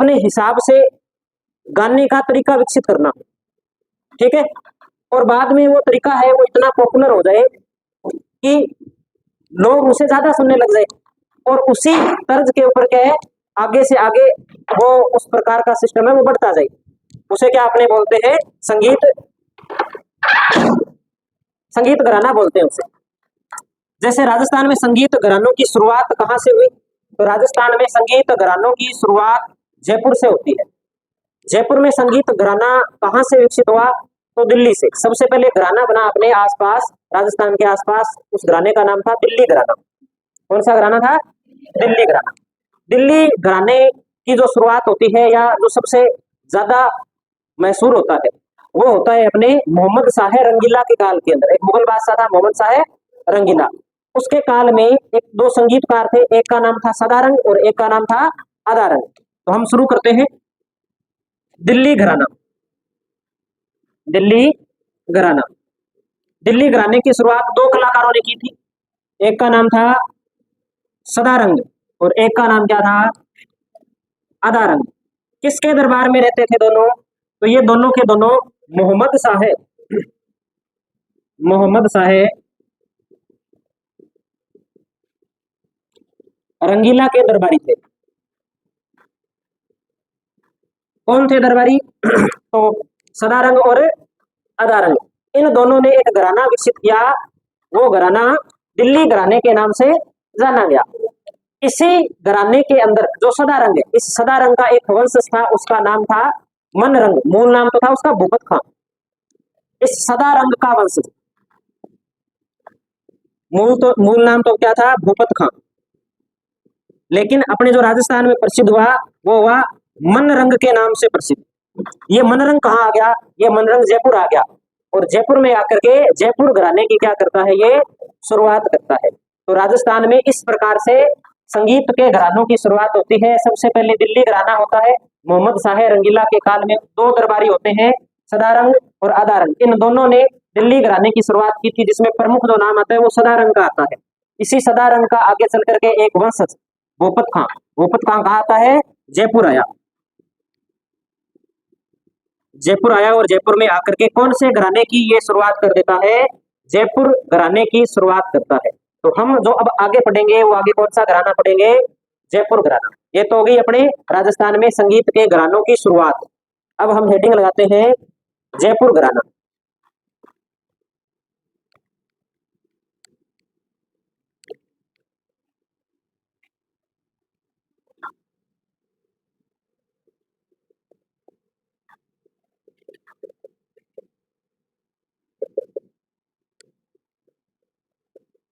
अपने हिसाब से गाने का तरीका विकसित करना, ठीक है। और बाद में वो तरीका है वो इतना पॉपुलर हो जाए कि लोग उसे ज्यादा सुनने लग जाए, और उसी तर्ज के ऊपर क्या है, आगे से आगे वो उस प्रकार का सिस्टम है वो बढ़ता जाए। उसे क्या अपने बोलते हैं, संगीत, संगीत घराना बोलते हैं उसे। जैसे राजस्थान में संगीत घरानों की शुरुआत कहाँ से हुई, तो राजस्थान में संगीत घरानों की शुरुआत जयपुर से होती है। जयपुर में संगीत घराना कहाँ से विकसित हुआ, तो दिल्ली से। सबसे पहले घराना बना अपने आसपास, राजस्थान के आसपास, उस घराने का नाम था दिल्ली घराना। कौन सा घराना था, दिल्ली घराना। दिल्ली घराने की जो शुरुआत होती है या जो सबसे ज्यादा मैसूर होता है वो होता है अपने मोहम्मद शाह रंगीला के काल के अंदर। एक मुगल बादशाह था मोहम्मद शाह रंगीला, उसके काल में एक दो संगीतकार थे, एक का नाम था सदारंग और एक का नाम था आदारंग। तो हम शुरू करते हैं दिल्ली घराना। दिल्ली घराना, दिल्ली घराने की शुरुआत दो कलाकारों ने की थी, एक का नाम था सदारंग और एक का नाम क्या था, आदारंग। किसके दरबार में रहते थे दोनों, तो ये दोनों के दोनों मोहम्मद शाह, मोहम्मद शाह रंगीला के दरबारी थे। कौन थे दरबारी तो सदारंग और अदारंग, इन दोनों ने एक घराना विकसित किया, वो घराना दिल्ली घराने के नाम से जाना गया। इसी घराने के अंदर जो सदारंग है, इस सदारंग का एक वंशज था, उसका नाम था मनरंग, मूल नाम तो था उसका भूपत खां। इस सदारंग का वंशज, मूल नाम तो क्या था, भूपत खां, लेकिन अपने जो राजस्थान में प्रसिद्ध हुआ वो हुआ मनरंग के नाम से प्रसिद्ध। ये मनरंग कहाँ आ गया, ये मनरंग जयपुर आ गया, और जयपुर में आकर के जयपुर घराने की क्या करता है, ये शुरुआत करता है। तो राजस्थान में इस प्रकार से संगीत के घरानों की शुरुआत होती है। सबसे पहले दिल्ली घराना होता है, मोहम्मद शाह रंगीला के काल में दो दरबारी होते हैं, सदारंग और आदारंग। इन दोनों ने दिल्ली घराने की शुरुआत की थी, जिसमें प्रमुख जो नाम आता है वो सदारंग का आता है। इसी सदारंग का आगे चल करके एक वंशज भूपत खां, भूपत खां कहाँ आता है, जयपुर आया, जयपुर आया, और जयपुर में आकर के कौन से घराने की ये शुरुआत कर देता है, जयपुर घराने की शुरुआत करता है। तो हम जो अब आगे पढ़ेंगे वो आगे कौन सा घराना पढ़ेंगे, जयपुर घराना। ये तो होगी अपने राजस्थान में संगीत के घरानों की शुरुआत। अब हम हेडिंग लगाते हैं जयपुर घराना।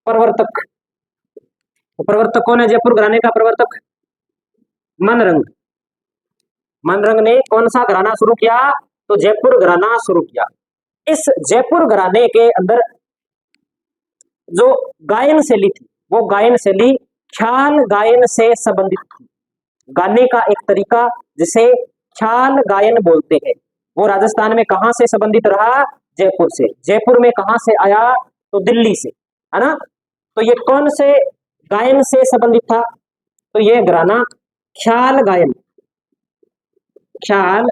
प्रवर्तक, तो प्रवर्तक कौन है जयपुर घराने का प्रवर्तक, मनरंग। मनरंग ने कौन सा घराना शुरू किया, तो जयपुर घराना शुरू किया। इस जयपुर घराने के अंदर जो गायन शैली थी वो गायन शैली ख्याल गायन से संबंधित थी। गाने का एक तरीका जिसे ख्याल गायन बोलते हैं, वो राजस्थान में कहां से संबंधित रहा, जयपुर से। जयपुर में कहां से आया, तो दिल्ली से, है ना। तो ये कौन से गायन से संबंधित था, तो ये घराना ख्याल गायन, ख्याल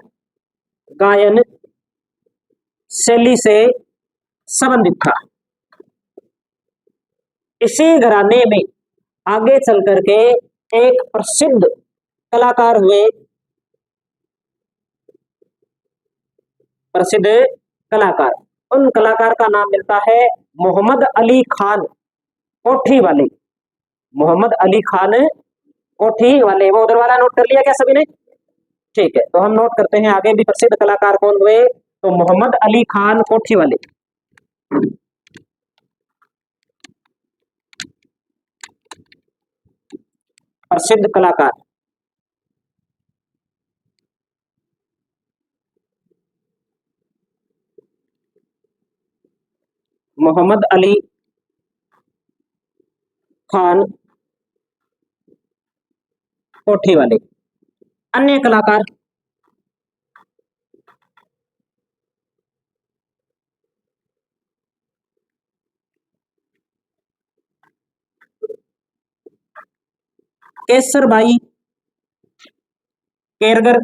गायन शैली से संबंधित था। इसी घराने में आगे चल करके एक प्रसिद्ध कलाकार हुए, प्रसिद्ध कलाकार, उन कलाकार का नाम मिलता है मोहम्मद अली खान कोठी वाले। मोहम्मद अली खान कोठी वाले, वो उधर वाला नोट कर लिया क्या सभी ने, ठीक है। तो हम नोट करते हैं आगे भी प्रसिद्ध कलाकार कौन हुए, तो मोहम्मद अली खान कोठी वाले, प्रसिद्ध कलाकार। मोहम्मद अली खान कोठी वाले। अन्य कलाकार, केसर बाई, केरगर,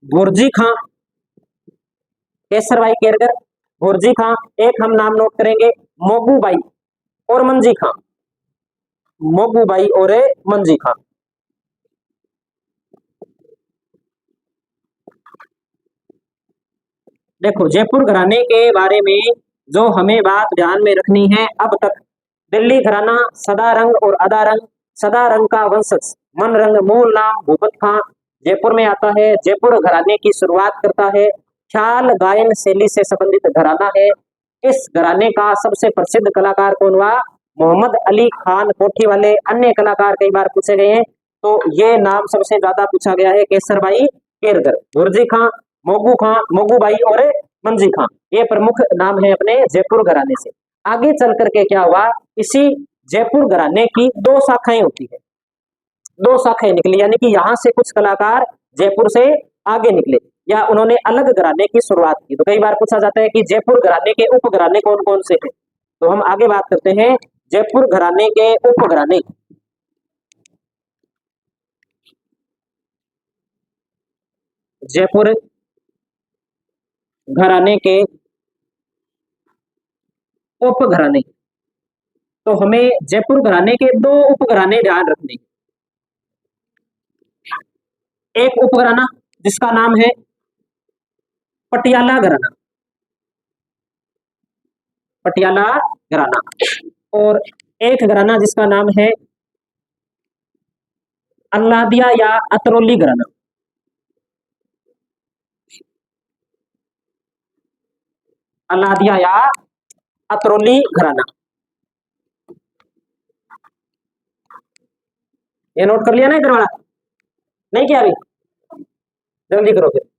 गुरजी खां, केसरबाई केरगर, गुरजी खां। एक हम नाम नोट करेंगे मोगूबाई और मंजी खां, मोगूबाई और मंजी खां। देखो जयपुर घराने के बारे में जो हमें बात ध्यान में रखनी है, अब तक दिल्ली घराना सदा रंग और अदा रंग, सदा रंग का वंशज मन रंग मूल नाम भूपत खां जयपुर में आता है। जयपुर घराने की शुरुआत करता है ख्याल गायन शैली से संबंधित घराना है। इस घराने का सबसे प्रसिद्ध कलाकार कौन हुआ? मोहम्मद अली खान कोठी वाले। अन्य कलाकार कई बार पूछे गए हैं, तो ये नाम सबसे ज्यादा पूछा गया है, केसरबाई केरगर, गुरजी खां, मोगू खां, मोगूबाई और मंजी खां। ये प्रमुख नाम है अपने जयपुर घराने से। आगे चल करके क्या हुआ, इसी जयपुर घराने की दो शाखाएं होती है, दो शाखाएं निकली, यानी कि यहाँ से कुछ कलाकार जयपुर से आगे निकले या उन्होंने अलग घराने की शुरुआत की। तो कई बार पूछा जाता है कि जयपुर घराने के उप घराने कौन कौन से थे, तो हम आगे बात करते हैं जयपुर घराने के उप घराने। जयपुर घराने के उप घराने, तो हमें जयपुर घराने के दो उप घराने ध्यान रखने। एक उप घराना जिसका नाम है पटियाला घराना, पटियाला घराना, और एक घराना जिसका नाम है अल्लादिया या अतरौली घराना। अल्लादिया या अतरौली घराना, ये नोट कर लिया ना इधर वाला? नहीं किया अभी? जल्दी करो फिर।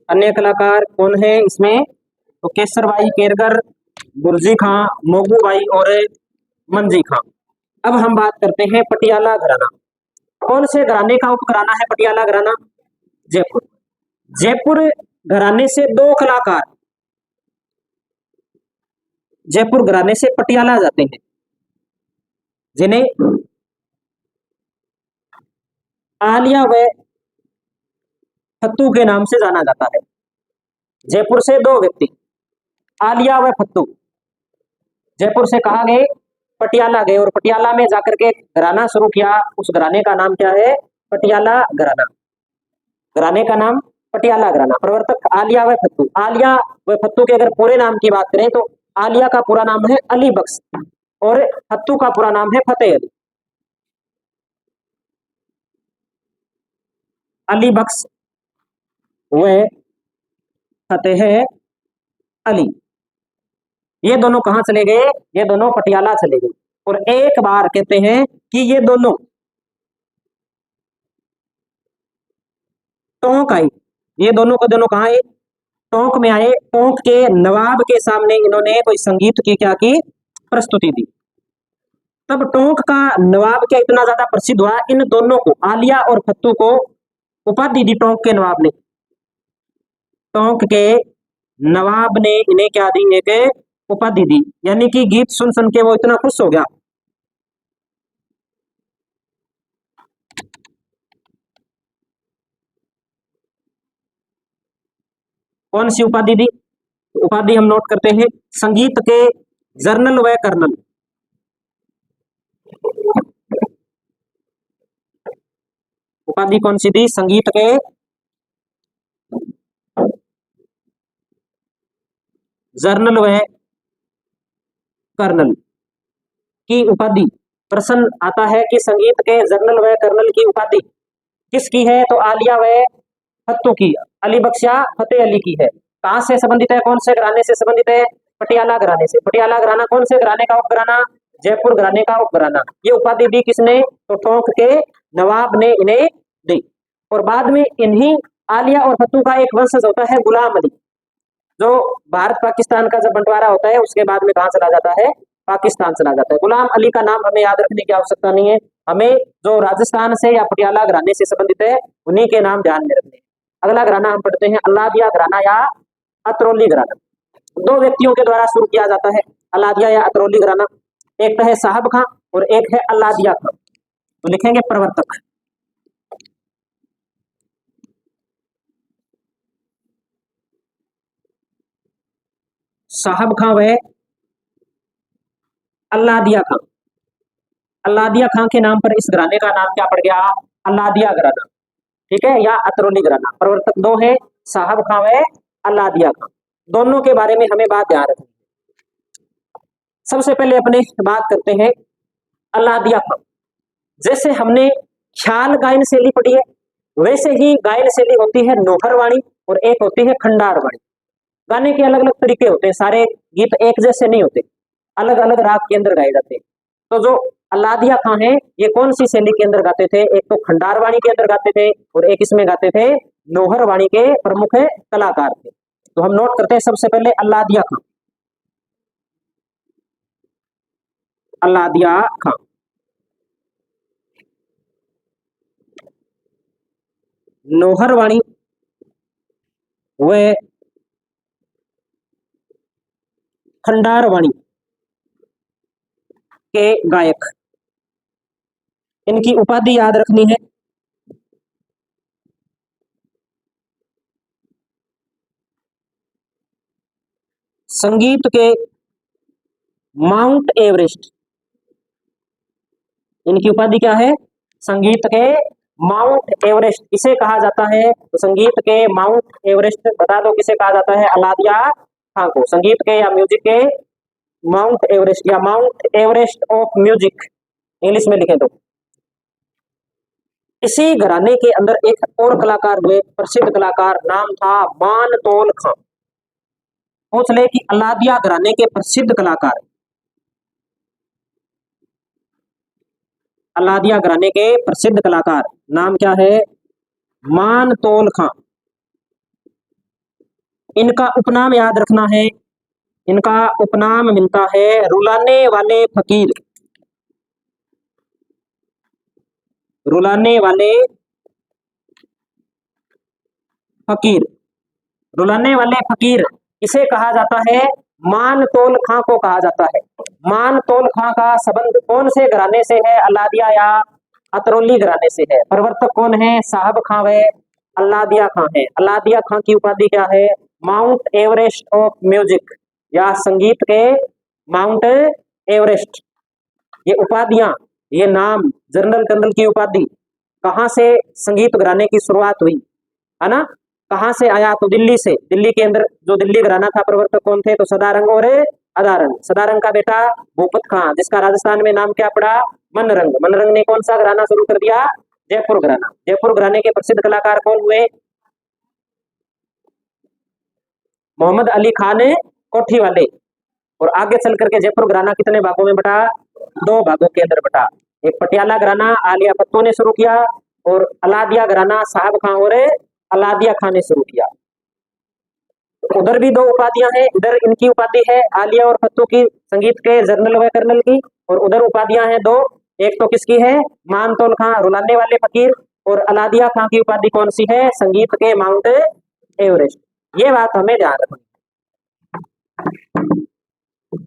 अन्य कलाकार कौन है इसमें? तो केसरबाई केरगर, गुरजी खां, मोगूबाई और मंजी खां। अब हम बात करते हैं पटियाला घराना। कौन से घराने का उप घराना है पटियाला घराना? जयपुर। जयपुर घराने से दो कलाकार जयपुर घराने से पटियाला जाते हैं, जिन्हें आलिया व फत्तू के नाम से जाना जाता है। जयपुर से दो व्यक्ति आलिया व फत्तू जयपुर से कहा गए, पटियाला गए, और पटियाला में जाकर के घराना शुरू किया। उस घराने का नाम क्या है? पटियाला घराना। घराने का नाम पटियाला घराना। प्रवर्तक आलिया व फत्तू। आलिया व फत्तू के अगर पूरे नाम की बात करें तो आलिया का पूरा नाम है अली बख्श और फत्तू का पूरा नाम है फतेह अली। अली बख्श व फतेह अली, ये दोनों कहां चले गए? ये दोनों पटियाला चले गए। और एक बार कहते हैं कि ये दोनों टोंक आए, ये दोनों को दोनों कहां आए? टोंक में आए। टोंक के नवाब के सामने इन्होंने कोई संगीत की क्या की? प्रस्तुति दी। तब टोंक का नवाब क्या इतना ज्यादा प्रसिद्ध हुआ, इन दोनों को आलिया और फत्तू को उपाधि दी टोंक के नवाब ने। टोंक के नवाब ने इन्हें क्या दी? एक उपाधि दी, यानी कि गीत सुन सुन के वो इतना खुश हो गया। कौन सी उपाधि दी? उपाधि हम नोट करते हैं संगीत के जर्नल व कर्नल। उपाधि कौन सी दी? संगीत के जर्नल व कर्नल की उपाधि। प्रश्न आता है कि संगीत के जर्नल व कर्नल की उपाधि किसकी है? तो आलिया व फत्तू की, अली बख्श या फतेह अली की है। कहां से संबंधित है? कौन से घराने से संबंधित है? पटियाला घराने से। पटियाला घराना कौन से घराने का उपघराना? जयपुर घराने का उपघराना। ये उपाधि दी किसने? तो टोंक के नवाब ने इन्हें दी। और बाद में इन्हीं आलिया और फत्तू का एक वंशज होता है गुलाम अली, जो भारत पाकिस्तान का जब बंटवारा होता है उसके बाद में कहां चला जाता है? पाकिस्तान चला जाता है। गुलाम अली का नाम हमें याद रखने की आवश्यकता नहीं है, हमें जो राजस्थान से या पटियाला घराने से संबंधित है उन्हीं के नाम ध्यान में रखने हैं। अगला घराना हम पढ़ते हैं अल्लादिया घराना या अतरौली घराना। दो व्यक्तियों के द्वारा शुरू किया जाता है अल्लादिया या अतरौली घराना। एक तो है साहब खां और एक है अल्लादिया खां। तो लिखेंगे प्रवर्तक। साहब खां व अल्लादिया खां। अल्लादिया खां के नाम पर इस घराने का नाम क्या पड़ गया? अल्लादिया घराना, ठीक है, या अतरौली घराना। प्रवर्तक दो है, साहब खां व अल्लादिया खां। दोनों के बारे में हमें बात ध्यान रखनी है। सबसे पहले अपने बात करते हैं अल्लादिया खां। जैसे हमने ख्याल गायन शैली पढ़ी है, वैसे ही गायन शैली होती है नौहर वाणी और एक होती है खंडार वाणी। गाने के अलग अलग तरीके होते हैं, सारे गीत एक जैसे नहीं होते, अलग अलग राग के अंदर गाए जाते हैं। तो जो अल्लादिया खां है ये कौन सी शैली के अंदर गाते थे? एक तो खंडार वाणी के अंदर गाते थे और एक इसमें गाते थे नौहर वाणी के प्रमुख कलाकार थे। तो हम नोट करते हैं सबसे पहले अल्लादिया खां। अल्लादिया खां नौहर वाणी व खंडार वाणी के गायक। इनकी उपाधि याद रखनी है। संगीत के माउंट एवरेस्ट। इनकी उपाधि क्या है? संगीत के माउंट एवरेस्ट इसे कहा जाता है। तो संगीत के माउंट एवरेस्ट बता दो किसे कहा जाता है? अल्लादिया खां को। संगीत के या म्यूजिक के माउंट एवरेस्ट या mount Everest of music English में लिखे तो। इसी घराने के अंदर एक और कलाकार हुए, प्रसिद्ध कलाकार, नाम था मानतौल खां। पूछ ले कि अल्लादिया घराने के प्रसिद्ध कलाकार, अल्लादिया घराने के प्रसिद्ध कलाकार नाम क्या है? मानतौल खां। इनका उपनाम याद रखना है। इनका उपनाम मिलता है रुलाने वाले फकीर। रुलाने वाले फकीर, रुलाने वाले फकीर इसे कहा जाता है। मानतौल खां को कहा जाता है। मानतौल खां का संबंध कौन से घराने से है? अल्लादिया या अतरौली घराने से है। प्रवर्तक कौन है? साहब खां व अल्लादिया खां है। अल्लादिया खां की उपाधि क्या है? माउंट एवरेस्ट ऑफ म्यूजिक या संगीत के माउंट एवरेस्ट। ये उपाधियां, ये नाम, जनरल कर्नल की उपाधि कहां से संगीत घराने की शुरुआत हुई है ना? कहां से आया? तो दिल्ली से। दिल्ली के अंदर जो दिल्ली घराना था, प्रवर्तक कौन थे? तो सदारंग और अदारंग। सदारंग का बेटा भूपत खां, जिसका राजस्थान में नाम क्या पड़ा? मनरंग। मनरंग ने कौन सा घराना शुरू कर दिया? जयपुर घराना। जयपुर घराने के प्रसिद्ध कलाकार कौन हुए? मोहम्मद अली खान कोठी वाले। और आगे चल करके जयपुर घराना कितने भागों में बटा? दो भागों के अंदर बटा। एक पटियाला घराना आलिया भट्टो ने शुरू किया और अल्लादिया घराना साहब खां और अल्लादिया खां ने शुरू किया। उधर भी दो उपाधियां हैं, इधर इनकी उपाधि है आलिया और फत्तू की, संगीत के जनरल व कर्नल की, और उधर उपाधियां हैं दो। एक तो किसकी है? मानतौल खां रुलाने वाले फकीर, और अल्लादिया खां की उपाधि कौन सी है? संगीत के माउंट एवरेस्ट। ये बात हमें ध्यान रखनी।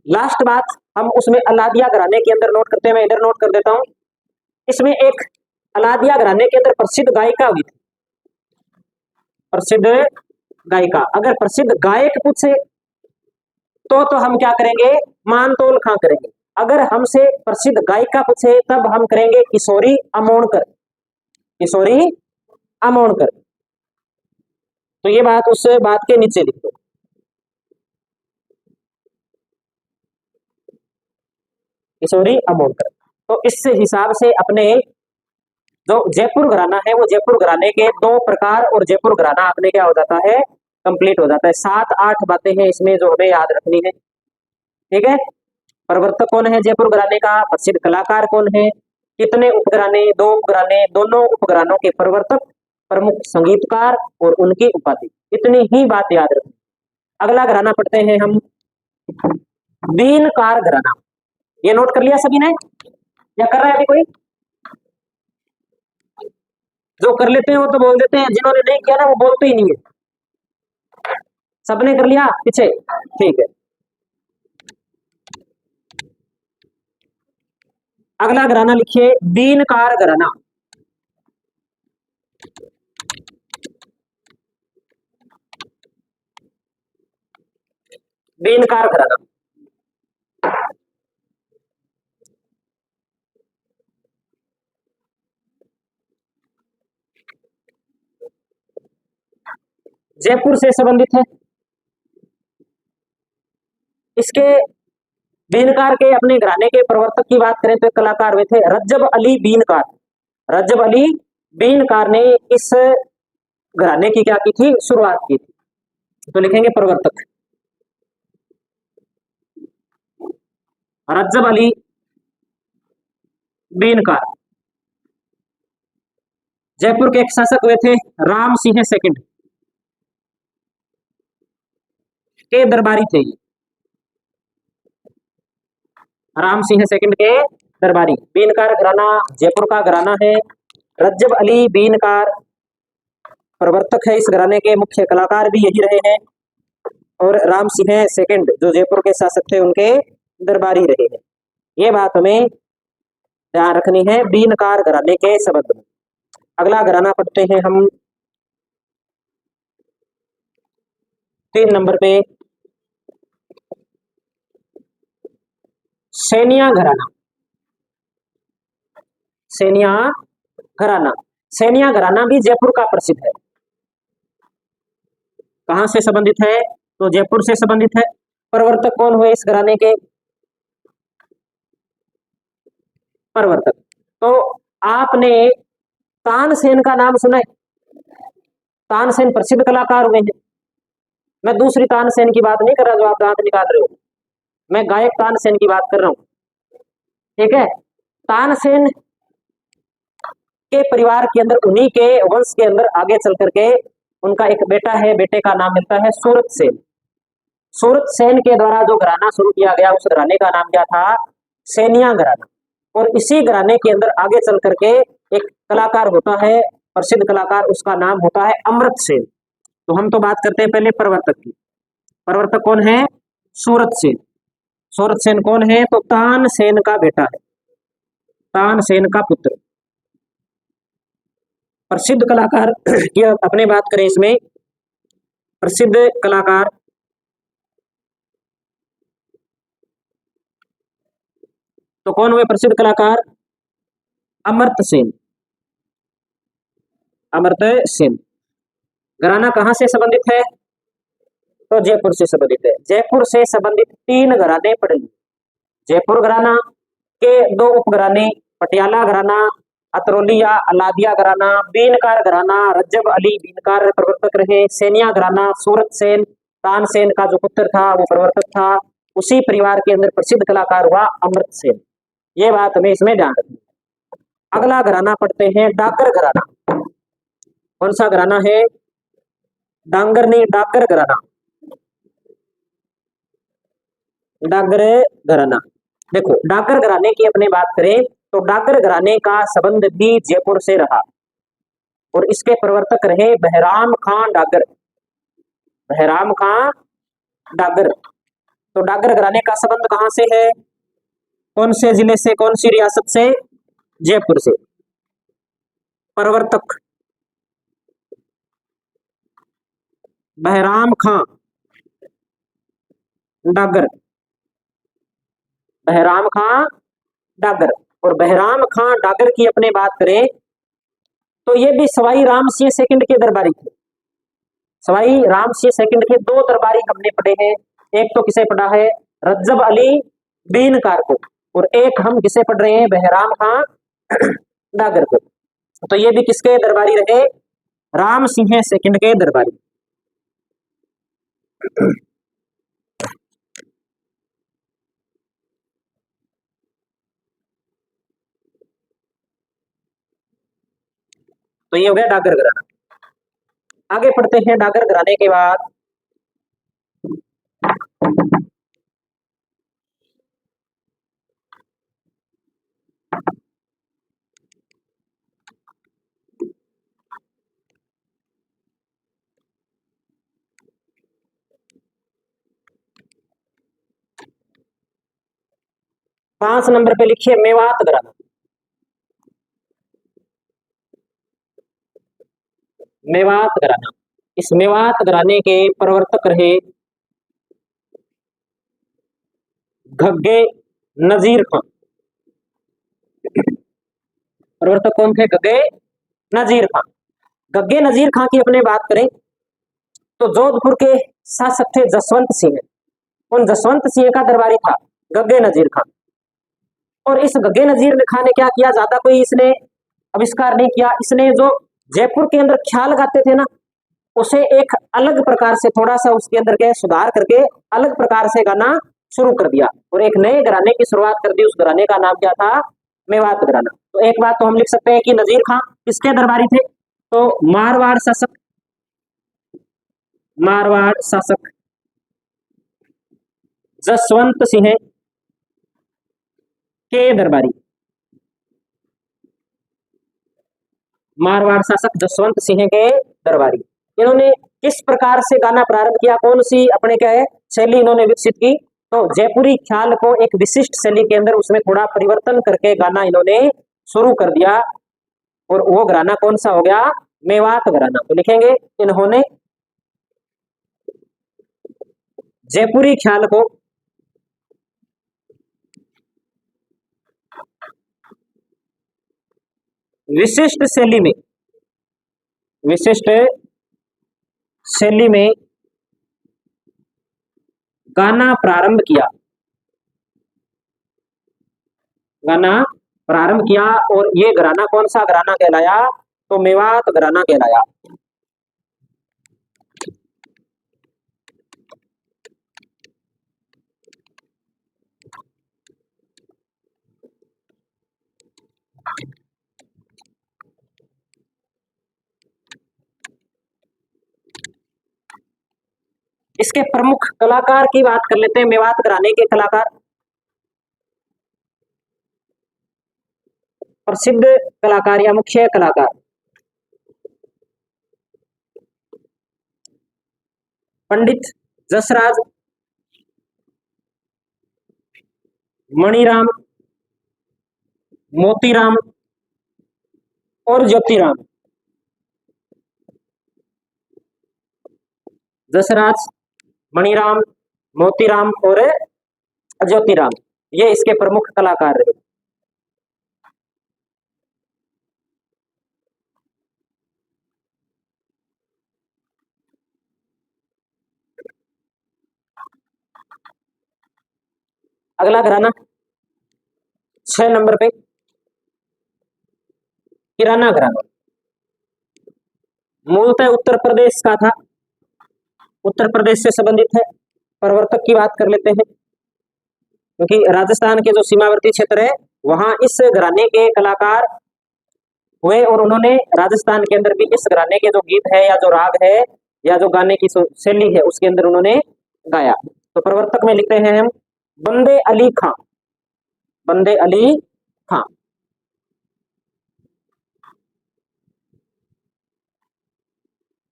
लास्ट बात हम उसमें अल्लादिया घराने के अंदर नोट करते हैं, मैं इधर नोट कर देता हूं। इसमें एक अल्लादिया घराने के अंदर प्रसिद्ध गायिका हुई थी। प्रसिद्ध गायिका, अगर प्रसिद्ध गायक पूछे तो हम क्या करेंगे? मानतौल खां करेंगे। अगर हमसे प्रसिद्ध गायिका पूछे तब हम करेंगे किशोरी अमोणकर। किशोरी अमोणकर। तो ये बात उस बात के नीचे लिख दो। किशोरी अमोणकर। तो इस हिसाब से अपने जो जयपुर घराना है वो जयपुर घराने के दो प्रकार और जयपुर घराना अपने क्या हो जाता है? कंप्लीट हो जाता है। 7-8 बातें हैं इसमें जो हमें याद रखनी है। ठीक है। प्रवर्तक कौन है जयपुर घराने का, प्रसिद्ध कलाकार कौन है, कितने उपघराने, दो उपघराने, दोनों उपघरानों के प्रवर्तक, प्रमुख संगीतकार और उनकी उपाधि। इतनी ही बात याद रखें। अगला घराना पढ़ते हैं हम, बीनकार घराना। ये नोट कर लिया सभी ने या कर रहा है अभी कोई? जो कर लेते हैं वो तो बोल देते हैं, जिन्होंने नहीं किया ना वो बोलते ही नहीं है। सबने कर लिया पीछे, ठीक है। अगला घराना लिखिए बीनकार घराना। बीनकार घराना, जयपुर से संबंधित है। इसके बीनकार के अपने घराने के प्रवर्तक की बात करें तो एक कलाकार हुए थे रज्जब अली बीनकार। रज्जब अली बीनकार ने इस घराने की क्या की थी, शुरुआत की थी। तो लिखेंगे प्रवर्तक रज्जब अली बीनकार। जयपुर के एक शासक हुए थे राम सिंह सेकंड के दरबारी थे। राम सिंह सेकंड के दरबारी। बीनकार घराना जयपुर का घराना है। रज्जब अली बीनकार प्रवर्तक है इस घराने के, मुख्य कलाकार भी यही रहे हैं। और राम सिंह सेकंड जो जयपुर के शासक थे उनके दरबारी रहे हैं। ये बात हमें ध्यान रखनी है बीनकार घराने के संबंध में। अगला घराना पढ़ते हैं हम 3 नंबर पे, सैनिया घराना। सैनिया घराना, सैनिया घराना भी जयपुर का प्रसिद्ध है। कहां से संबंधित है, तो जयपुर से संबंधित है। प्रवर्तक कौन हुए इस घराने के, प्रवर्तक तो आपने तानसेन का नाम सुना है। तानसेन प्रसिद्ध कलाकार हुए हैं। मैं दूसरी तानसेन की बात नहीं कर रहा जो आप दांत निकाल रहे हो, मैं गायक तानसेन की बात कर रहा हूं, ठीक है। तानसेन के परिवार के अंदर, उन्हीं के वंश के अंदर आगे चल करके उनका एक बेटा है, बेटे का नाम मिलता है सूरत सेन। सूरत सेन के द्वारा जो घराना शुरू किया गया उस घराने का नाम क्या था, सैनिया घराना। और इसी घराने के अंदर आगे चल करके एक कलाकार होता है, प्रसिद्ध कलाकार, उसका नाम होता है अमृत सेन। तो हम तो बात करते हैं पहले प्रवर्तक की। प्रवर्तक कौन है, सूरत सेन। सूरत सेन कौन है, तो तानसेन का बेटा है, तानसेन का पुत्र, प्रसिद्ध कलाकार की अपने बात करें इसमें, प्रसिद्ध कलाकार तो कौन हुए प्रसिद्ध कलाकार, अमर्त्य सेन। अमर्त्य सेन। घराना कहां से संबंधित है, तो जयपुर से संबंधित है। जयपुर से संबंधित 3 घराने पड़े। जयपुर घराना के 2 उपघराने, पटियाला घराना, अतरौलिया अलादिया घराना, बीनकार घराना, रज्जब अली बीनकार प्रवर्तक रहे, सैनिया घराना, सूरत सेन, तानसेन का जो पुत्र था वो प्रवर्तक था। उसी परिवार के अंदर प्रसिद्ध कलाकार हुआ अमृत सेन। ये बात हमें इसमें ध्यान रखनी है। अगला घराना पढ़ते हैं डाकर घराना। कौन सा घराना है, डांगर नहीं, डाकर घराना। डागर घराना, देखो डाकर घराने की अपने बात करें तो डाकर घराने का संबंध भी जयपुर से रहा और इसके प्रवर्तक रहे बहराम खां डागर। बहराम खां डागर। तो डागर घराने का संबंध कहां से है, कौन से जिले से, कौन सी रियासत से, जयपुर से। प्रवर्तक बहराम खां डागर। बहराम खां डागर। और बहराम खां डागर की अपने बात करें तो ये भी सवाई राम सिंह सेकंड के दरबारी थे। सवाई राम सिंह सेकंड के 2 दरबारी हमने पढ़े हैं। एक तो किसे पढ़ा है, रज्जब अली बीनकार को, और एक हम किसे पढ़ रहे हैं, बहराम खां डागर को। तो ये भी किसके दरबारी रहे, राम सिंह सेकंड के दरबारी। तो ये हो गया डागर घराना। आगे पढ़ते हैं। डागर घराने के बाद 5 नंबर पे लिखिए मेवात घराना। मेवात घराना, इस मेवात घराने के प्रवर्तक रहे घग्गे नजीर खान। प्रवर्तक कौन थे? घग्गे नजीर खान। घग्गे नजीर खान की अपने बात करें तो जोधपुर के शासक थे जसवंत सिंह। उन जसवंत सिंह का दरबारी था घग्गे नजीर खान। और इस घग्गे नजीर खान ने क्या किया, ज्यादा कोई इसने आविष्कार नहीं किया। इसने जो जयपुर के अंदर ख्याल गाते थे ना, उसे एक अलग प्रकार से थोड़ा सा उसके अंदर के सुधार करके अलग प्रकार से गाना शुरू कर दिया और एक नए घराने की शुरुआत कर दी। उस घराने का नाम क्या था? मेवात घराना। तो एक बात तो हम लिख सकते हैं कि नजीर खां किसके दरबारी थे? तो मारवाड़ शासक, मारवाड़ शासक जसवंत सिंह के दरबारी। मारवाड़ शासक जसवंत सिंह के दरबारी। इन्होंने किस प्रकार से गाना प्रारंभ किया, कौन सी अपने क्या है शैली इन्होंने विकसित की? तो जयपुरी ख्याल को एक विशिष्ट शैली के अंदर उसमें थोड़ा परिवर्तन करके गाना इन्होंने शुरू कर दिया और वो घराना कौन सा हो गया? मेवात घराना। तो लिखेंगे इन्होंने जयपुरी ख्याल को विशिष्ट शैली में, विशिष्ट शैली में गाना प्रारंभ किया, गाना प्रारंभ किया। और ये घराना कौन सा घराना कहलाया? तो मेवात घराना कहलाया। इसके प्रमुख कलाकार की बात कर लेते हैं। मेवात घराने के कलाकार, प्रसिद्ध कलाकार या मुख्य कलाकार, पंडित जसराज, मणिराम, मोतीराम और ज्योतिराम। जसराज, मणिराम, मोतीराम और ज्योतिराम, ये इसके प्रमुख कलाकार रहे। अगला घराना 6 नंबर पे किराना घराना। मूलतः उत्तर प्रदेश का था, उत्तर प्रदेश से संबंधित है। प्रवर्तक की बात कर लेते हैं, क्योंकि राजस्थान के जो सीमावर्ती क्षेत्र है वहां इस घराने के कलाकार हुए और उन्होंने राजस्थान के अंदर भी इस घराने के जो गीत है या जो राग है या जो गाने की शैली है उसके अंदर उन्होंने गाया। तो प्रवर्तक में लिखते हैं हम बंदे अली खां। बंदे अली खां।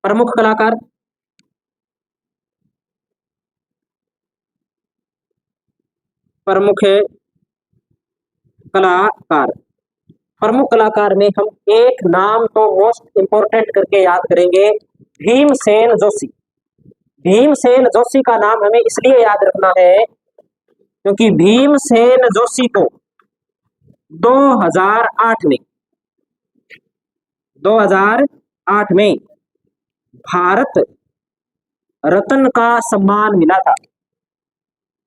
प्रमुख कलाकार, प्रमुख कलाकार, प्रमुख कलाकार में हम एक नाम तो मोस्ट इंपोर्टेंट करके याद करेंगे, भीमसेन जोशी। भीमसेन जोशी का नाम हमें इसलिए याद रखना है क्योंकि भीमसेन जोशी को 2008 में 2008 में भारत रत्न का सम्मान मिला था।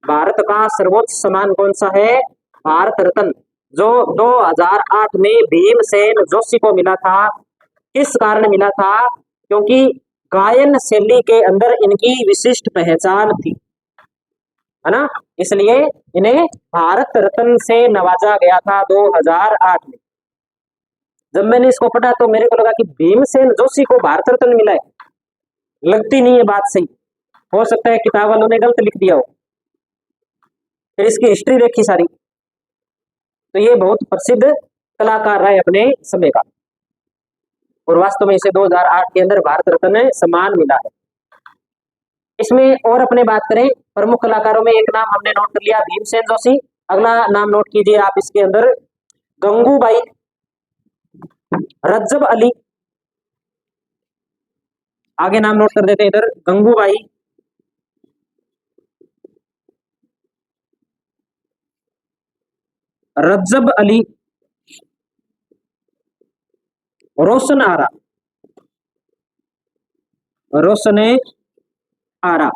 भारत का सर्वोच्च सम्मान कौन सा है? भारत रत्न, जो 2008 में भीमसेन जोशी को मिला था। किस कारण मिला था? क्योंकि गायन शैली के अंदर इनकी विशिष्ट पहचान थी, है ना, इसलिए इन्हें भारत रत्न से नवाजा गया था 2008 में। जब मैंने इसको पढ़ा तो मेरे को लगा कि भीमसेन जोशी को भारत रत्न मिला है, लगती नहीं है बात सही, हो सकता है किताब वालों ने गलत लिख दिया हो। फिर इसकी हिस्ट्री देखी सारी, तो ये बहुत प्रसिद्ध कलाकार रहे अपने समय का, और वास्तव में इसे 2008 के अंदर भारत रत्न सम्मान मिला है। इसमें और अपने बात करें प्रमुख कलाकारों में, एक नाम हमने नोट कर लिया भीमसेन जोशी, अगला नाम नोट कीजिए आप इसके अंदर गंगूबाई, रज्जब अली, आगे नाम नोट कर देते हैं इधर गंगूबाई, रज्जब अली, रोशन आरा, रोशन आरा।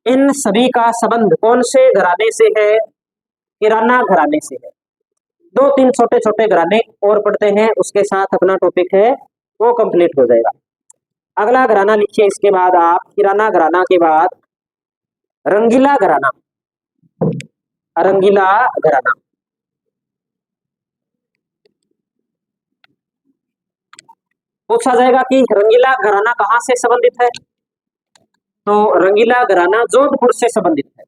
इन सभी का संबंध कौन से घराने से है? किराना घराने से है। दो तीन छोटे छोटे घराने और पढ़ते हैं, उसके साथ अपना टॉपिक है वो कंप्लीट हो जाएगा। अगला घराना लिखिए इसके बाद आप, किराना घराना के बाद रंगीला घराना, रंगीला घराना। पूछा जाएगा कि रंगीला घराना कहां से संबंधित है, तो रंगीला घराना जोधपुर से संबंधित है।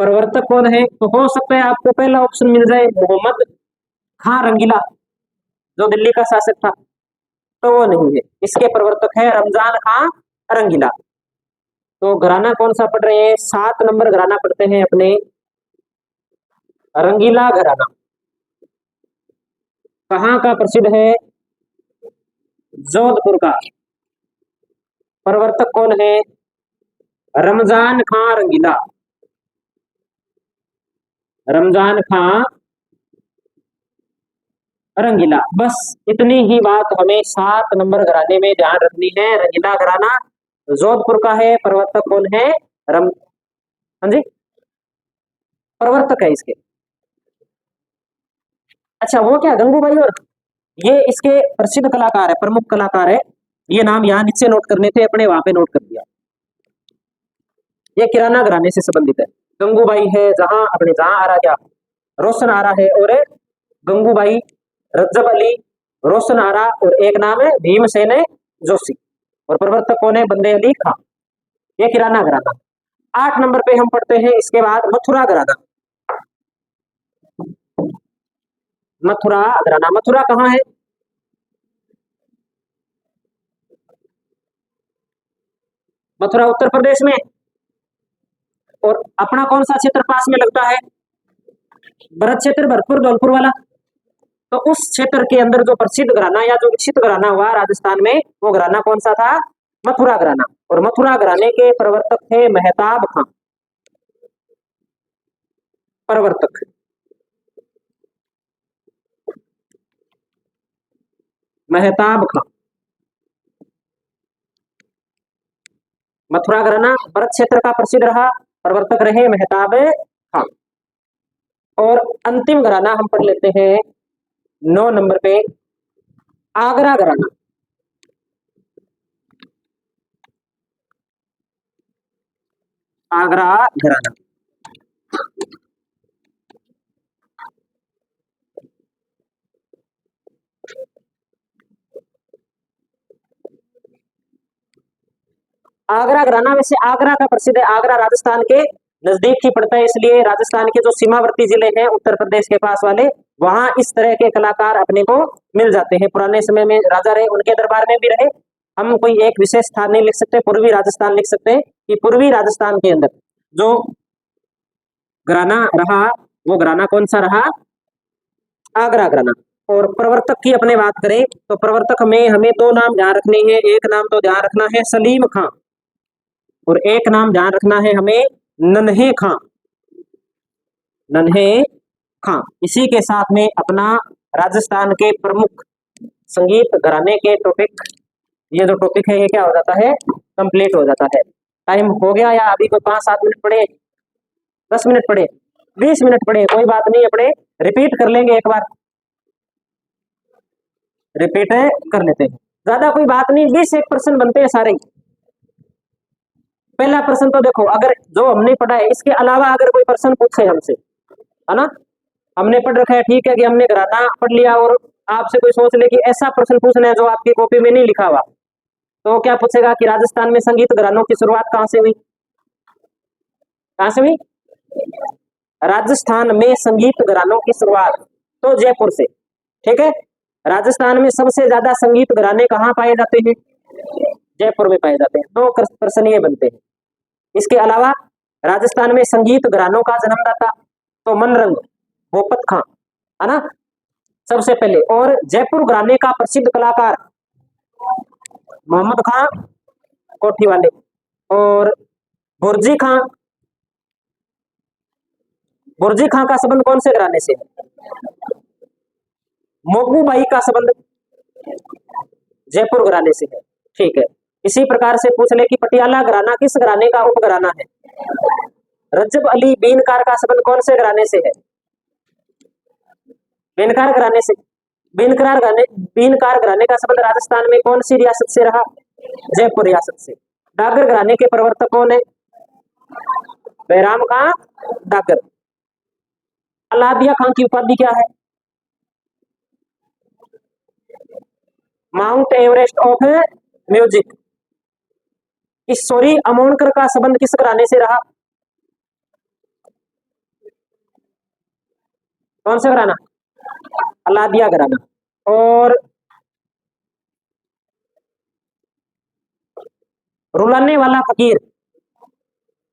प्रवर्तक कौन है? तो हो सकता है आपको पहला ऑप्शन मिल जाए मोहम्मद खां रंगीला, जो दिल्ली का शासक था, तो वो नहीं है। इसके प्रवर्तक है रमजान खां रंगीला। तो घराना कौन सा पढ़ रहे हैं? 7 नंबर घराना पढ़ते हैं अपने, रंगीला घराना। कहाँ का प्रसिद्ध है? जोधपुर का। प्रवर्तक कौन है? रमजान खां रंगीला, रमजान खां रंगीला। बस इतनी ही बात हमें 7 नंबर घराने में ध्यान रखनी है। रंगीला घराना जोधपुर का है, प्रवर्तक कौन है? हाँ जी, प्रवर्तक है इसके। अच्छा वो क्या गंगूबाई, और ये इसके प्रसिद्ध कलाकार है, प्रमुख कलाकार है। ये नाम यहाँ नीचे नोट करने थे अपने, वहां पे नोट कर दिया। ये किराना घराने से संबंधित है। गंगूबाई है जहां अपने, जहां आ रहा क्या, रोशन आरा है, और गंगूबाई, रज्जब अली, रोशन आरा, और एक नाम है भीमसेन जोशी, और प्रवर्तक कौन है? बंदे अली खां। ये किराना घराना। 8 नंबर पे हम पढ़ते हैं इसके बाद मथुरा घराना। मथुरा घराना, मथुरा कहाँ है? मथुरा उत्तर प्रदेश में। और अपना कौन सा क्षेत्र पास में लगता है? भरत क्षेत्र, भरतपुर, धौलपुर वाला। तो उस क्षेत्र के अंदर जो प्रसिद्ध घराना या जो विकसित घराना हुआ राजस्थान में, वो घराना कौन सा था? मथुरा घराना। और मथुरा घराने के प्रवर्तक थे मेहताब खां, प्रवर्तक मेहताब खां। मथुरा घराना भरत क्षेत्र का प्रसिद्ध रहा, प्रवर्तक रहे मेहताब खां। और अंतिम घराना हम पढ़ लेते हैं 9 नंबर पे, आगरा घराना। आगरा घराना। आगरा घराना, वैसे आगरा का प्रसिद्ध है, आगरा राजस्थान के नजदीक ही पड़ता है, इसलिए राजस्थान के जो सीमावर्ती जिले हैं उत्तर प्रदेश के पास वाले, वहां इस तरह के कलाकार अपने को मिल जाते हैं। पुराने समय में राजा रहे, उनके दरबार में भी रहे। हम कोई एक विशेष स्थान नहीं लिख सकते, पूर्वी राजस्थान लिख सकते हैं कि पूर्वी राजस्थान के अंदर जो घराना रहा, वो घराना कौन सा रहा? आगरा घराना। और प्रवर्तक की अपने बात करें तो प्रवर्तक में हमें 2 नाम ध्यान रखने हैं। एक नाम तो ध्यान रखना है सलीम खां, और एक नाम ध्यान रखना है हमें नन्हे खां, नन्हे खां। इसी के साथ में अपना राजस्थान के प्रमुख संगीत घराने के टॉपिक, ये जो टॉपिक है ये क्या हो जाता है? कंप्लीट हो जाता है। टाइम हो गया या अभी कोई 5-7 मिनट पड़े, 10 मिनट पड़े, 20 मिनट पड़े, कोई बात नहीं, अपने रिपीट कर लेंगे एक बार, रिपीट कर लेते हैं, ज्यादा कोई बात नहीं। 20-1% बनते हैं सारे। पहला प्रश्न तो देखो, अगर जो हमने पढ़ा है इसके अलावा अगर कोई प्रश्न पूछे हमसे, है ना, हमने पढ़ रखा है, ठीक है कि हमने घराना पढ़ लिया, और आपसे कोई सोच ले कि ऐसा प्रश्न पूछना है जो आपकी कॉपी में नहीं लिखा हुआ, तो क्या पूछेगा कि राजस्थान में संगीत घरानों की शुरुआत कहाँ से हुई? कहाँ से हुई? राजस्थान में संगीत घरानों की शुरुआत तो जयपुर से। ठीक है, राजस्थान में सबसे ज्यादा संगीत घराने कहाँ पाए जाते हैं? जयपुर में पाए जाते हैं। दो प्रश्न ये बनते हैं। इसके अलावा राजस्थान में संगीत घरानों का जन्मदाता तो मनरंग भोपत खां, है ना, सबसे पहले। और जयपुर घराने का प्रसिद्ध कलाकार मोहम्मद खां कोठी वाले। और बुर्जी खां, बुर्जी खां का संबंध कौन से घराने से? मोगूबाई का संबंध जयपुर घराने से है। ठीक है, इसी प्रकार से पूछ ले कि पटियाला घराना किस घराने का उप घराना है? रजब अली बीनकार का संबंध कौन से घराने से है? बीनकार घराने से। बीनकार घराने का संबंध राजस्थान में कौन सी रियासत से रहा? जयपुर रियासत से। डागर घराने के प्रवर्तक कौन है? बैराम खां डागर। अलादिया खां की उपाधि क्या है? Mount Everest of music. Ishwari Amonkar का संबंध किस घराने से रहा? कौन सा घराना? अलादिया घराना। और रुलाने वाला फकीर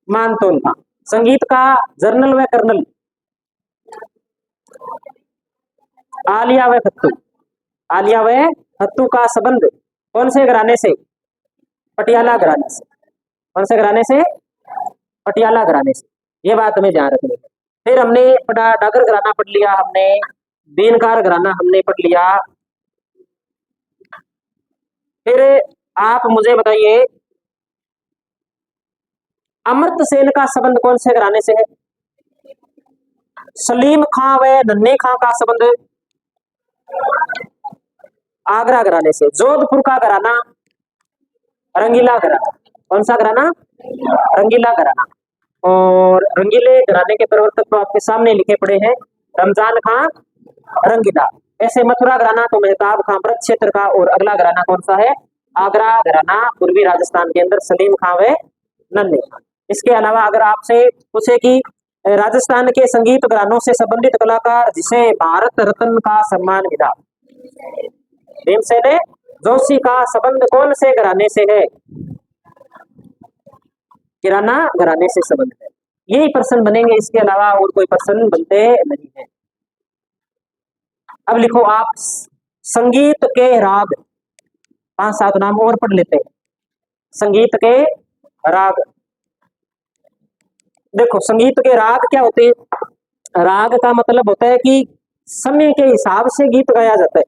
मानतोल था। संगीत का जर्नल व कर्नल आलिया व फत्तू। आलिया व फत्तू का संबंध कौन से घराने से? पटियाला घराने से। कौन से घराने से? पटियाला घराने से। ये बात हमें ध्यान रखनी है। फिर हमने पढ़ा डागर घराना पढ़ लिया, हमने बीनकार घराना हमने पढ़ लिया। फिर आप मुझे बताइए अमृत सेन का संबंध कौन से घराने से है? सलीम खां व नन्हे खां का संबंध आगरा घराने से। जोधपुर का घराना रंगीला घराना। कौन सा घराना? रंगीला घराना। और रंगीले घराने के प्रवर्तक तो आपके सामने लिखे पड़े हैं, रमजान खां रंगीला। ऐसे मथुरा घराना तो मेहताब खां ब्रज क्षेत्र का। और अगला घराना कौन सा है? आगरा घराना, पूर्वी राजस्थान के अंदर सलीम खां व नन्हे खां। इसके अलावा अगर आपसे पूछे कि राजस्थान के संगीत घरानों से संबंधित कलाकार जिसे भारत रत्न का सम्मान मिला, भीमसेन जोशी का संबंध कौन से घराने से है? किराना घराने से संबंध है। यही प्रश्न बनेंगे, इसके अलावा और कोई प्रश्न बनते नहीं है। अब लिखो आप संगीत के राग, 5-7 नाम और पढ़ लेते हैं। संगीत के राग, देखो संगीत के राग क्या होते हैं? राग का मतलब होता है कि समय के हिसाब से गीत गाया जाता है।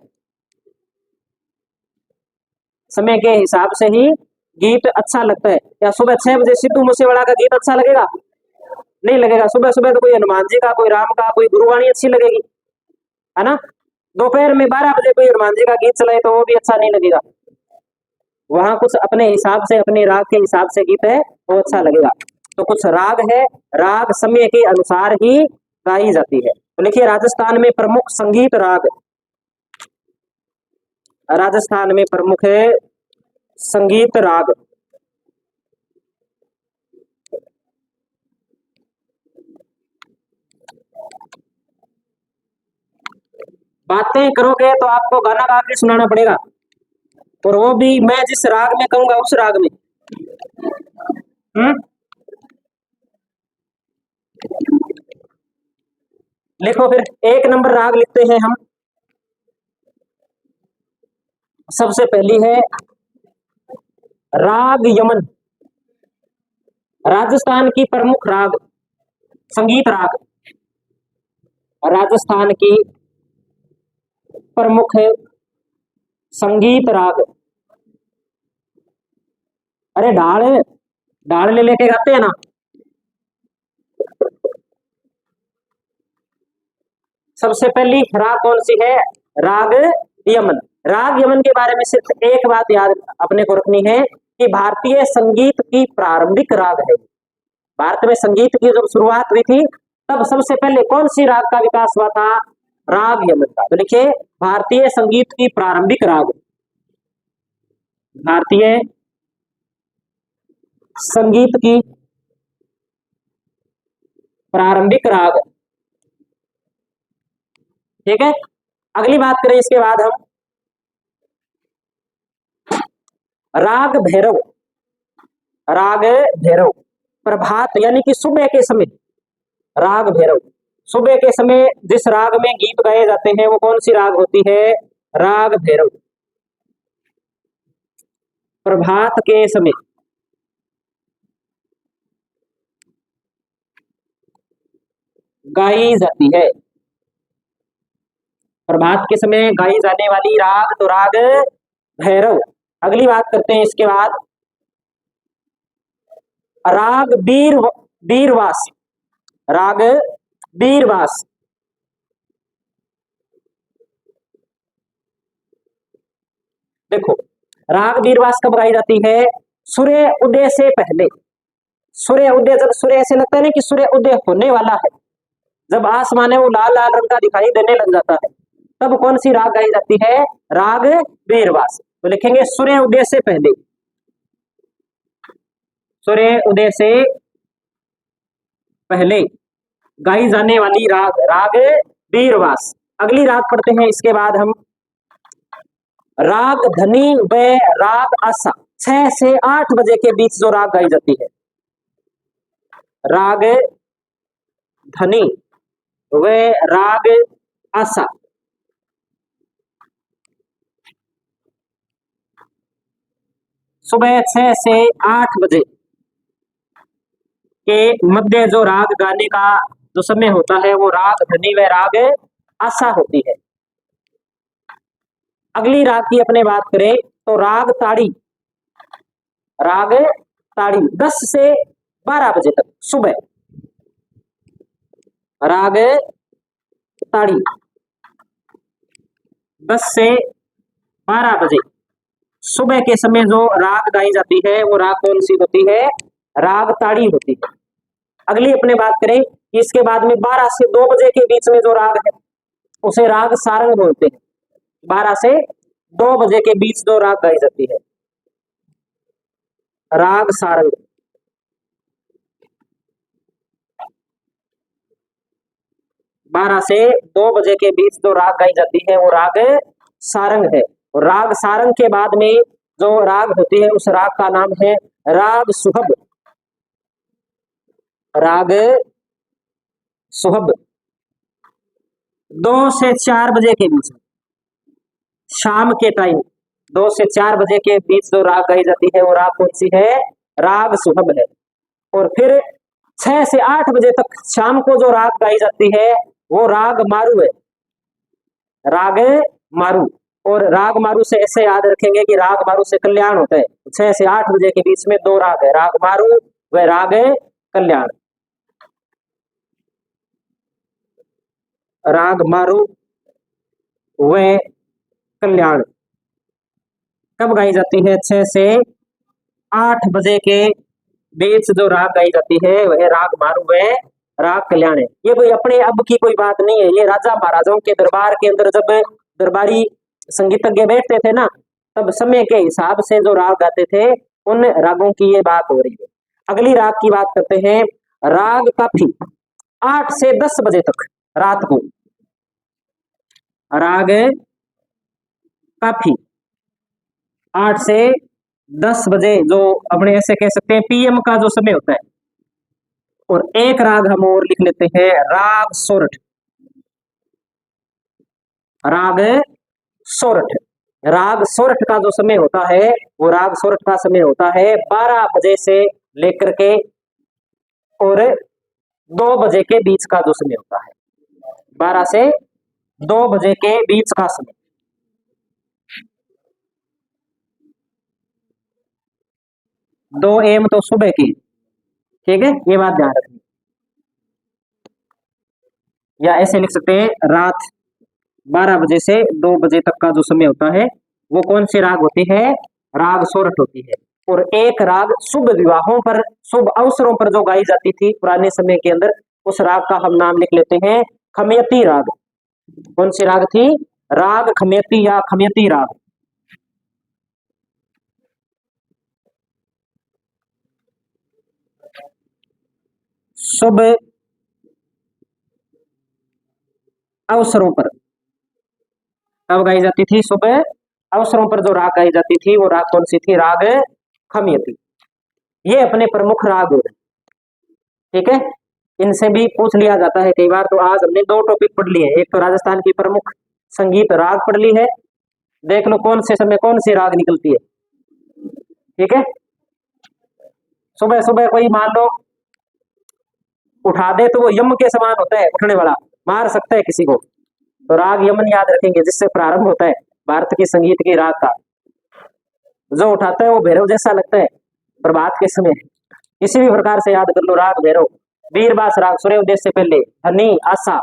समय के हिसाब से ही गीत अच्छा लगता है। क्या सुबह 6 बजे सिद्धू मूसेवाला का गीत अच्छा लगेगा? नहीं लगेगा। सुबह सुबह तो कोई हनुमान जी का, कोई राम का, कोई गुरुवाणी अच्छी लगेगी, है ना। दोपहर में 12 बजे कोई हनुमान जी का गीत चलाए तो वो भी अच्छा नहीं लगेगा। वहां कुछ अपने हिसाब से, अपने राग के हिसाब से गीत है वो अच्छा लगेगा। तो कुछ राग है, राग समय के अनुसार ही गाई जाती है। तो लिखिए राजस्थान में प्रमुख संगीत राग, राजस्थान में प्रमुख है संगीत राग। बातें करोगे तो आपको गाना गा के सुनाना पड़ेगा, और वो भी मैं जिस राग में कहूंगा उस राग में। लिखो फिर 1 नंबर राग लिखते हैं हम। सबसे पहली है राग यमन, राजस्थान की प्रमुख राग, संगीत राग, राजस्थान की प्रमुख है संगीत राग। अरे ढाल, ढाल ले लेके गाते हैं ना। सबसे पहली राग कौन सी है? राग यमन। राग यमन के बारे में सिर्फ एक बात याद अपने को रखनी है कि भारतीय संगीत की प्रारंभिक राग है। भारत में संगीत की जब शुरुआत हुई थी तब सबसे पहले कौन सी राग का विकास हुआ था? राग यमन का। तो लिखिए भारतीय संगीत की प्रारंभिक राग, भारतीय संगीत की प्रारंभिक राग। ठीक है, अगली बात करें इसके बाद हम राग भैरव। राग भैरव प्रभात यानी कि सुबह के समय, राग भैरव सुबह के समय जिस राग में गीत गाए जाते हैं वो कौन सी राग होती है? राग भैरव। प्रभात के समय गाई जाती है, प्रभात के समय गाई जाने वाली राग तो राग भैरव। अगली बात करते हैं इसके बाद राग बीरवास। राग बीरवास देखो, राग बीरवास कब गाई जाती है? सूर्य उदय से पहले। सूर्य उदय, जब सूर्य ऐसे लगता है ना कि सूर्य उदय होने वाला है, जब आसमान है वो लाल लाल रंग का दिखाई देने लग जाता है, तब कौन सी राग गाई जाती है? राग बीरवास। तो लिखेंगे सूर्य उदय से पहले, सूर्य उदय से पहले गाई जाने वाली राग राग बीरवास। अगली राग पढ़ते हैं इसके बाद हम राग धनी व राग आसा। 6 से 8 बजे के बीच जो राग गाई जाती है, राग धनी व राग आसा। सुबह 6 से 8 बजे के मध्य जो राग गाने का जो समय होता है वो राग धनी व राग आसा होती है। अगली राग की अपने बात करें तो राग ताड़ी। राग ताड़ी 10 से 12 बजे तक सुबह, राग ताड़ी 10 से 12 बजे सुबह के समय जो राग गाई जाती है वो राग कौन सी होती है? राग ताड़ी होती है। अगली अपने बात करें कि इसके बाद में 12 से 2 बजे के बीच में जो राग है उसे राग सारंग बोलते हैं। 12 से 2 बजे के बीच जो राग गाई जाती है, राग सारंग। बारह से 2 बजे के बीच जो राग गाई जाती है वो राग सारंग है। और राग सारंग के बाद में जो राग होती है उस राग का नाम है राग सुहब। राग सुहब 2 से 4 बजे के बीच, शाम के टाइम 2 से 4 बजे के बीच जो राग गाई जाती है वो राग कौन सी है? राग सुहब है। और फिर 6 से 8 बजे तक शाम को जो राग गाई जाती है वो राग मारू है, राग मारू। और राग मारू से ऐसे याद रखेंगे कि राग मारू से कल्याण होता है। 6 से 8 बजे के बीच में 2 राग है, राग मारू व राग कल्याण। राग मारू व कल्याण कब गाई जाती है? 6 से 8 बजे के बीच जो राग गाई जाती है वह राग मारू व राग कल्याण है। ये कोई अपने अब की कोई बात नहीं है, ये राजा महाराजाओं के दरबार के अंदर जब दरबारी संगीतज्ञ बैठते थे ना, तब समय के हिसाब से जो राग गाते थे उन रागों की ये बात हो रही है। अगली राग की बात करते हैं राग काफी। 8 से 10 बजे तक रात को राग काफी, 8 से 10 बजे जो अपने ऐसे कह सकते हैं पीएम का जो समय होता है। और एक राग हम और लिख लेते हैं राग सोरठ। राग सोरठ, राग सोरठ का जो समय होता है वो राग सोरठ का समय होता है 12 बजे से लेकर के और 2 बजे के बीच का जो समय होता है, 12 से 2 बजे के बीच का समय। 2 AM तो सुबह की, ठीक है, ये बात ध्यान रखनी। या ऐसे लिख सकते हैं रात 12 बजे से 2 बजे तक का जो समय होता है वो कौन सी राग होती है? राग सोरठ होती है। और एक राग शुभ विवाहों पर, शुभ अवसरों पर जो गाई जाती थी पुराने समय के अंदर उस राग का हम नाम लिख लेते हैं खमेती राग। कौन सी राग थी? राग खमेती या खमेती राग। शुभ अवसरों पर कब गाई जाती थी? शुभ अवसरों पर जो राग गाई जाती थी वो राग कौन सी थी? राग खमेती। ये अपने प्रमुख राग हो गए। ठीक है, इनसे भी पूछ लिया जाता है कई बार। तो आज हमने दो टॉपिक पढ़ लिए, एक तो राजस्थान की प्रमुख संगीत राग पढ़ ली है, देख लो कौन से समय कौन सी राग निकलती है। ठीक है, सुबह सुबह कोई मान लो उठा दे तो वो यम के समान होता है, उठने वाला, मार सकता है किसी को। तो राग यमन याद रखेंगे, जिससे प्रारंभ होता है भारत की संगीत की राग का। जो उठाता है वो भैरव जैसा लगता है प्रभात के समय। किसी भी प्रकार से याद कर लो राग भैरव। वीरबास राग सूर्योदय से पहले, धनी आशा,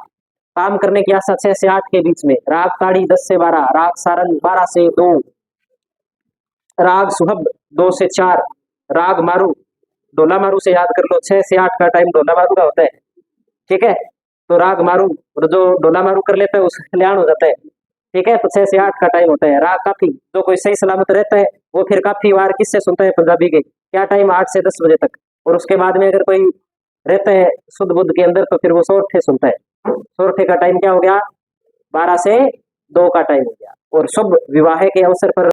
काम करने की आशा 6 से 8 के बीच में, राग ताड़ी 10 से 12, राग सारंग 12 से 2, राग सुहब 2 से 4, राग मारू, डोला मारू से याद कर लो 6 से 8 का टाइम डोला मारू का होता है। ठीक है, तो राग मारू, और जो डोला मारू कर लेता है उसका कल्याण हो जाता है। ठीक है, तो 6 से 8 का टाइम होता है। राग काफी, जो कोई सही सलामत रहता है वो फिर काफी वार किससे सुनता है? पंजाबी के। क्या टाइम? 8 से 10 बजे तक। और उसके बाद में अगर कोई रहता है शुद्ध बुद्ध के अंदर तो फिर वो सोरठे सुनता है। सोरठे का टाइम क्या हो गया? 12 से 2 का टाइम हो गया। और शुभ विवाह के अवसर पर